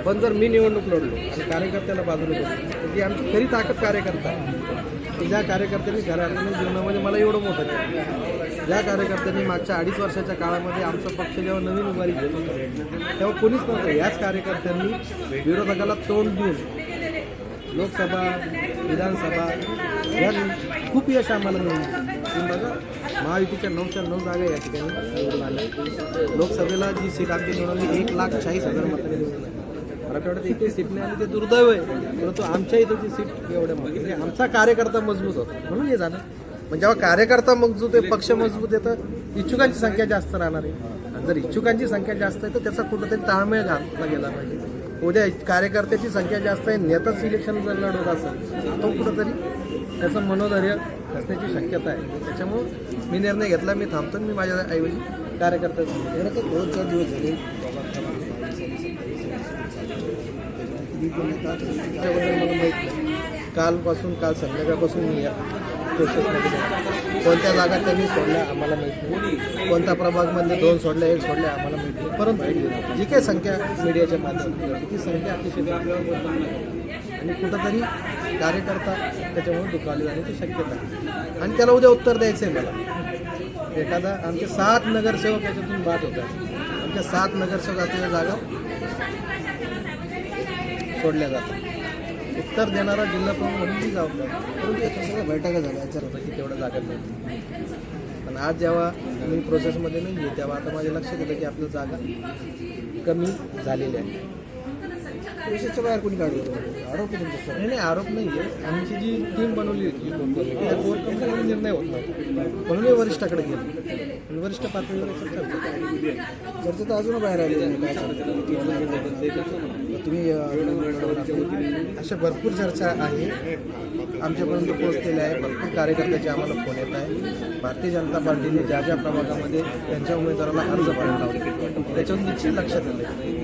पण जर मी निवडणूक लढलो आणि कार्यकर्त्याला बाजूला घेतलं तर ती आमची खरी ताकद कार्यकर्ता आहे की ज्या कार्यकर्त्यांनी घरातल्या जीवनामध्ये मला एवढं मोठं केलं, ज्या कार्यकर्त्यांनी मागच्या 2.5 वर्षाच्या काळामध्ये आमचा पक्ष जेव्हा नवीन उभारी घेत होता तेव्हा कोणीच नव्हतं, याच कार्यकर्त्यांनी विरोधकाला तोंड देऊन लोकसभा विधानसभा या खूप यश आम्हाला मिळून बघा महायुतीच्या 9च्या 9 जागा या ठिकाणी निवडून आल्या. लोकसभेला जी सीट आमची निवडली 1,40,000 मतांनी निवडून आली. मराठवाड्यात एकही सीट नाही आली, ते दुर्दैव आहे. परंतु आमच्या इथं सीट एवढ्या म्हणजे आमचा कार्यकर्ता मजबूत होता म्हणून हे झालं. पण जेव्हा कार्यकर्ता मजबूत आहे, पक्ष मजबूत आहे, तर इच्छुकांची संख्या जास्त राहणार आहे. आणि जर इच्छुकांची संख्या जास्त आहे तर त्याचा कुठंतरी ताळमेळ घातला गेला पाहिजे. उद्या कार्यकर्त्याची संख्या जास्त आहे, नेताच इलेक्शन जर लढवत असेल तो कुठंतरी त्याचं मनोधैर्य असण्याची शक्यता आहे. त्याच्यामुळं मी निर्णय घेतला, मी थांबतो. मी माझ्या ऐवजी कार्यकर्त्याचा बहुत चार दिवस झाले त्याबद्दल मला माहीत नाही. काल संध्याकाळपासून मी या प्रोसेसमध्ये कोणत्या जागा त्यांनी सोडल्या आम्हाला माहीत नाही, कोणत्या प्रभागमध्ये 2 सोडल्या 1 सोडल्या आम्हाला माहीत नाही. परंतु जी काही संख्या मीडियाच्या माध्यमातून ती संख्या अतिशय आणि कुठंतरी कार्यकर्ता त्याच्यामुळे दुखावले जाण्याची शक्यता आहे. आणि त्याला उद्या उत्तर द्यायचं आहे मला. एखादा आमचे 7 नगरसेवक याच्यातून बाद होतात. आमच्या 7 नगरसेवक असलेल्या जागा सोडल्या जातात. उत्तर देणारा जिल्हा प्रमुख म्हणून ती जबाबदार. परंतु याच्या सगळ्या बैठका झाल्या याच्यावर होतं की तेवढं जागा नाही. पण आज जेव्हा मी प्रोसेसमध्ये नाही आहे तेव्हा आता माझ्या लक्षात येतं की आपल्या जागा कमी झालेल्या आहे. प्रोसेसच्या बाहेर कोणी काढलं आरोप तुमचा? नाही आरोप नाही आहे. आमची जी टीम बनवली होती त्या कोर कमिटीमध्ये निर्णय होत नव्हता म्हणून मी वरिष्ठाकडे गेलो आणि वरिष्ठ पातळीवर चर्चा तर अजून बाहेर आली आहे. तुम्ही अशा भरपूर चर्चा आहे आमच्यापर्यंत पोहोचलेल्या आहे. भरपूर कार्यकर्त्याचे आम्हाला फोन येत आहे. भारतीय जनता पार्टीने ज्या ज्या प्रभागामध्ये त्यांच्या उमेदवाराला अर्ज भरायला लावले त्याच्यावर निश्चित लक्षात आलं